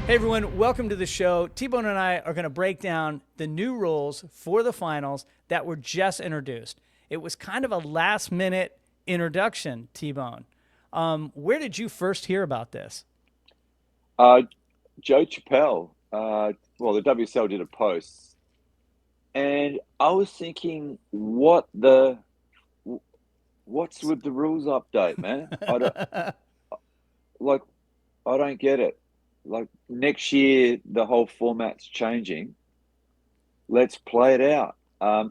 Hey everyone, welcome to the show. T-Bone and I are going to break down the new rules for the finals that were just introduced. It was kind of a last minute introduction, T-Bone. Where did you first hear about this? Uh, Joe Chappelle, well, the WSL did a post, and I was thinking, what's with the rules update, man? Like, I don't get it. Like next year, the whole format's changing. Let's play it out.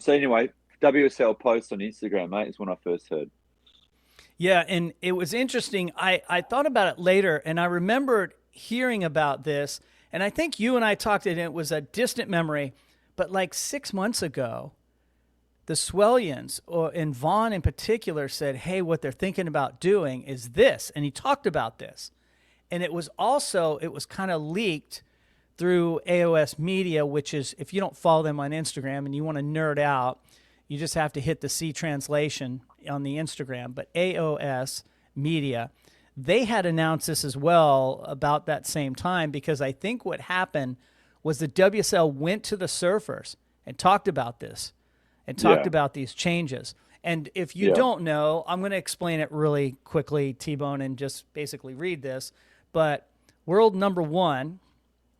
So anyway, WSL post on Instagram, mate, is when I first heard. Yeah, and it was interesting. I thought about it later and I remembered hearing about this. And I think you and I talked, and it was a distant memory, but like 6 months ago, the Swellians, and Vaughn in particular, said, hey, what they're thinking about doing is this. And he talked about this. And it was kind of leaked through AOS Media, which is, if you don't follow them on Instagram and you want to nerd out, you just have to hit the C translation on the Instagram. But AOS Media, they had announced this as well about that same time, because I think what happened was the WSL went to the surfers and talked about this and talked Yeah, about these changes. And if you yeah, don't know, I'm going to explain it really quickly, T Bone, and just basically read this. But world number one,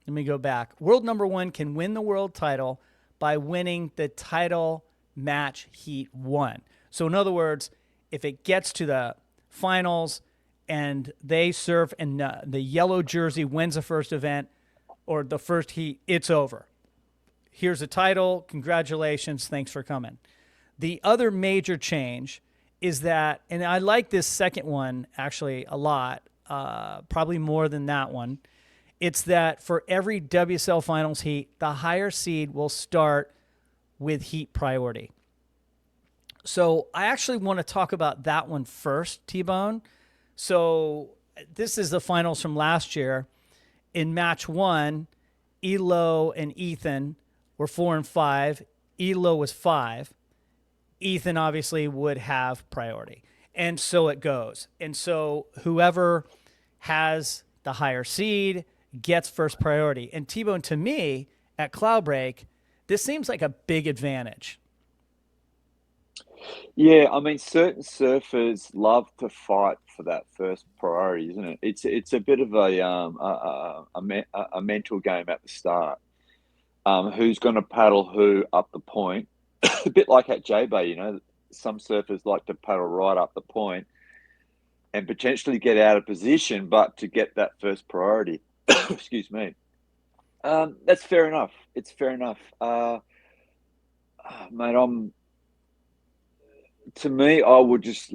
let me go back. World number one can win the world title by winning the title match heat one. So, in other words, if it gets to the finals and they surf and the yellow jersey wins the first event or the first heat, it's over. Here's a title. Congratulations. Thanks for coming. The other major change is that, and I like this second one actually a lot, probably more than that one. It's that for every WSL finals heat, the higher seed will start with heat priority. So I actually want to talk about that one first, T Bone. So this is the finals from last year. In match one, Elo and Ethan were 4 and 5. Elo was 5. Ethan obviously would have priority. And so it goes. And so whoever has the higher seed gets first priority. And T-Bone, to me, at Cloudbreak, this seems like a big advantage. yeah. I mean, certain surfers love to fight for that first priority, isn't it? It's a bit of a mental game at the start. Who's going to paddle who up the point? A bit like at JBAY, some surfers like to paddle right up the point and potentially get out of position, but to get that first priority. Excuse me. That's fair enough. It's fair enough. Mate, to me, I would just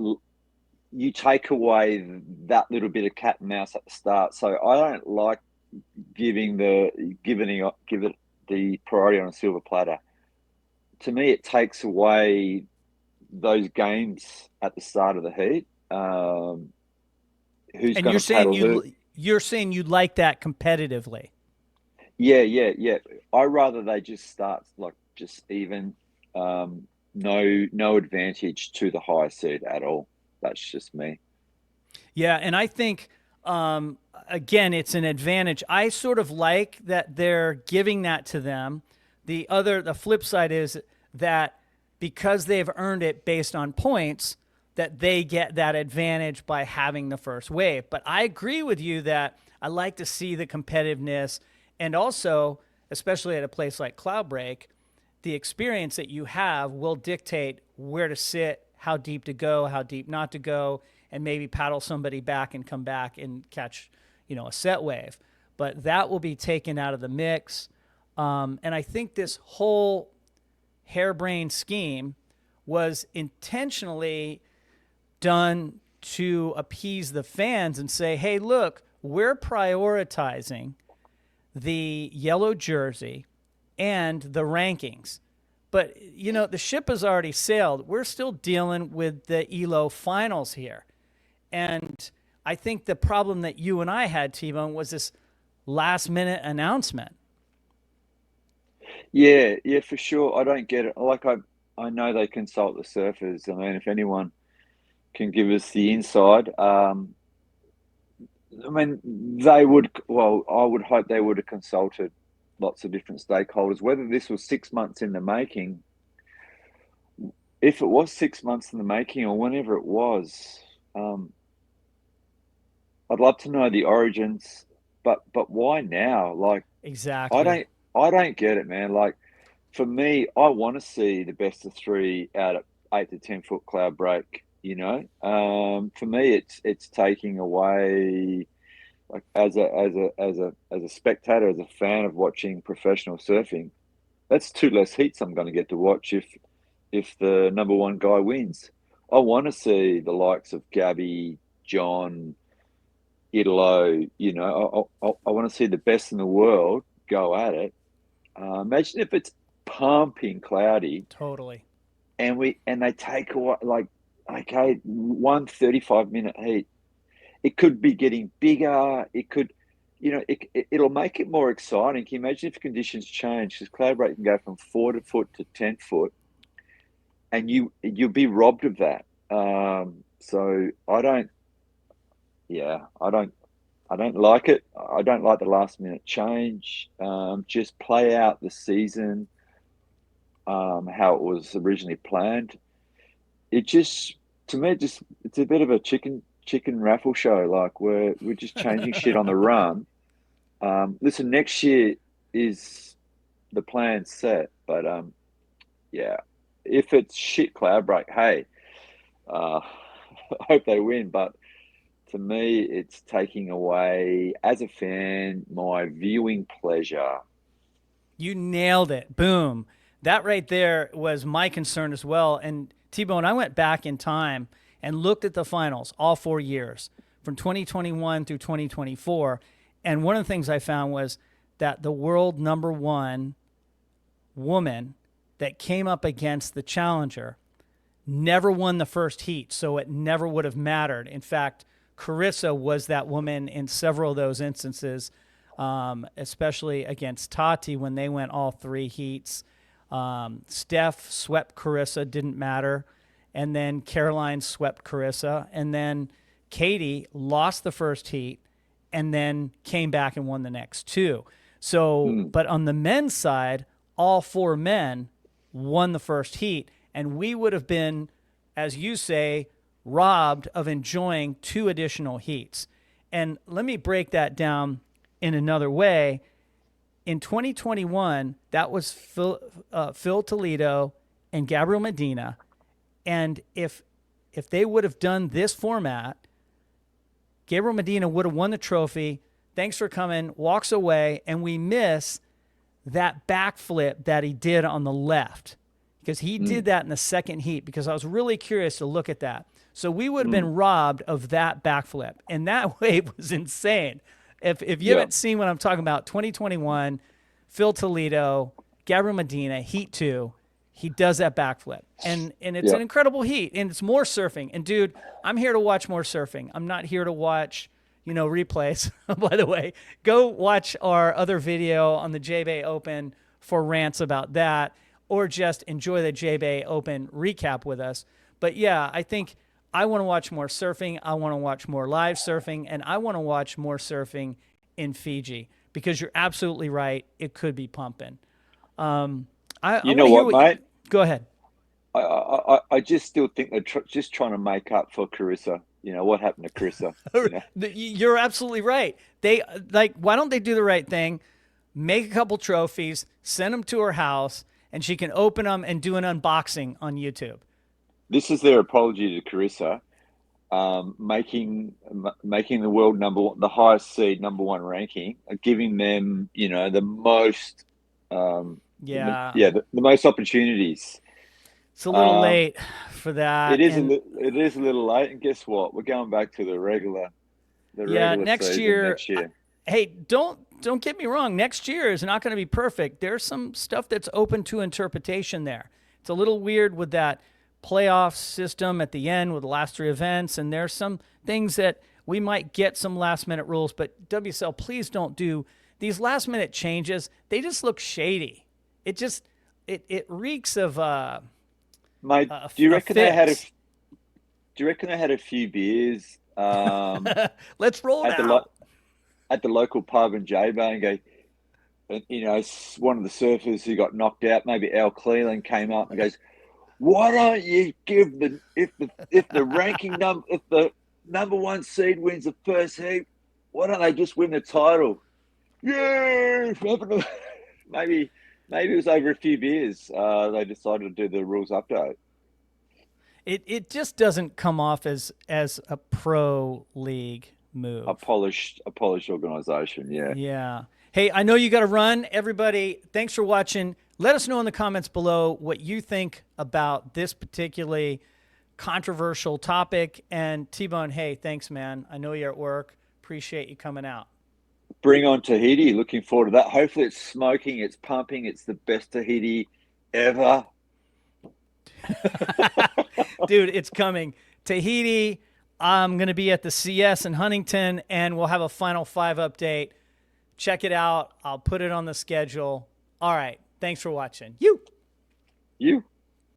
you take away that little bit of cat and mouse at the start. So I don't like give it the priority on a silver platter. To me, it takes away those games at the start of the heat. Who's And going to paddle who? you're saying you like that competitively. Yeah, yeah, yeah. I rather they just start like just even. No advantage to the high seed at all. That's just me. Yeah, and I think again, it's an advantage. I sort of like that they're giving that to them. The flip side is that because they've earned it based on points, that they get that advantage by having the first wave. But I agree with you that I like to see the competitiveness, and also, especially at a place like Cloudbreak, the experience that you have will dictate where to sit, how deep to go, how deep not to go, and maybe paddle somebody back and come back and catch, a set wave. But that will be taken out of the mix. And I think this whole harebrained scheme was intentionally done to appease the fans and say, hey, look, we're prioritizing the yellow jersey and the rankings. But, the ship has already sailed. We're still dealing with the ELO finals here. And I think the problem that you and I had, T-Bone, was this last minute announcement. Yeah, yeah, for sure. I don't get it. I know they consult the surfers. I mean, if anyone can give us the inside, I mean, they would. Well, I would hope they would have consulted lots of different stakeholders. Whether this was 6 months in the making, if it was 6 months in the making, or whenever it was, um, I'd love to know the origins. But why now? Like, I Exactly. don't I don't get it, man. Like, for me, I want to see the best of three out at 8 to 10 foot cloud break. For me, it's taking away, like, as a spectator, as a fan of watching professional surfing. That's two less heats I'm going to get to watch if the number one guy wins. I want to see the likes of Gabby, John, Italo. I want to see the best in the world go at it. Imagine if it's pumping cloudy Totally. and they take away, like, okay, 1 35 minute heat. It could be getting bigger. It could, it'll make it more exciting. Can you imagine if conditions change? Because cloud break can go from 4 foot to 10 foot, and you'll be robbed of that. So I don't, yeah, I don't like it. I don't like the last minute change. Just play out the season, how it was originally planned. It just, to me, just it's a bit of a chicken raffle show. Like, we're just changing shit on the run. Listen, next year is the plan set, but yeah, if it's shit cloud break, hey, I hope they win. But to me, it's taking away, as a fan, my viewing pleasure. You nailed it. Boom. That right there was my concern as well. And T-Bone, I went back in time and looked at the finals all 4 years from 2021 through 2024. And one of the things I found was that the world number one woman that came up against the challenger never won the first heat, so it never would have mattered. In fact, Carissa was that woman in several of those instances, especially against Tati when they went all three heats. Steph swept Carissa, didn't matter. And then Caroline swept Carissa. And then Katie lost the first heat and then came back and won the next two. So, Mm, but on the men's side, all four men won the first heat. And we would have been, as you say, robbed of enjoying two additional heats. And let me break that down in another way. In 2021, that was Phil Toledo and Gabriel Medina. And if they would have done this format, Gabriel Medina would have won the trophy. Thanks for coming, walks away, and we miss that backflip that he did on the left because he did mm, that in the second heat because I was really curious to look at that. So we would have mm. been robbed of that backflip. And that wave was insane. If you Yeah, haven't seen what I'm talking about, 2021, Phil Toledo, Gabriel Medina, heat two, he does that backflip. And it's yeah. an incredible heat. And it's more surfing. And dude, I'm here to watch more surfing. I'm not here to watch, replays. By the way, go watch our other video on the JBAY Open for rants about that, or just enjoy the JBAY Open recap with us. But yeah, I think I want to watch more surfing. I want to watch more live surfing, and I want to watch more surfing in Fiji because you're absolutely right. It could be pumping. I You want know to hear what, what you mate? go ahead. I just still think they're just trying to make up for Carissa. What happened to Carissa? You're absolutely right. They like, why don't they do the right thing? Make a couple trophies, send them to her house, and she can open them and do an unboxing on YouTube. This is their apology to Carissa, making the world number one, the highest seed, number one ranking, giving them, the most, Yeah, the most opportunities. it's a little Um, late for that, and it is a little late, and guess what? We're going back to the yeah, regular next season year. next year. Hey, don't get me wrong. Next year is not going to be perfect. There's some stuff that's open to interpretation there. It's a little weird with that playoff system at the end with the last three events, and there's some things that we might get some last minute rules. But WSL, please don't do these last minute changes. They just look shady. It reeks of Mate, a do you reckon they had a fix. do you reckon they had a few beers Let's roll at the now. at the local pub in JBAY and go. And, one of the surfers who got knocked out, maybe Al Cleland, came up and goes, "Why don't you give if the number one seed wins the first heat, why don't they just win the title?" Yeah, maybe it was over a few beers. They decided to do the rules update. It just doesn't come off as a pro league move. A polished organization, yeah. Yeah. Hey, I know you got to run. Everybody, thanks for watching. Let us know in the comments below what you think about this particularly controversial topic. And T-Bone, hey, thanks, man. I know you're at work. Appreciate you coming out. Bring on Tahiti. Looking forward to that. Hopefully it's smoking, it's pumping, it's the best Tahiti ever. Dude, it's coming. Tahiti, I'm going to be at the CS in Huntington, and we'll have a Final Five update. Check it out. I'll put it on the schedule. All right. Thanks for watching. You.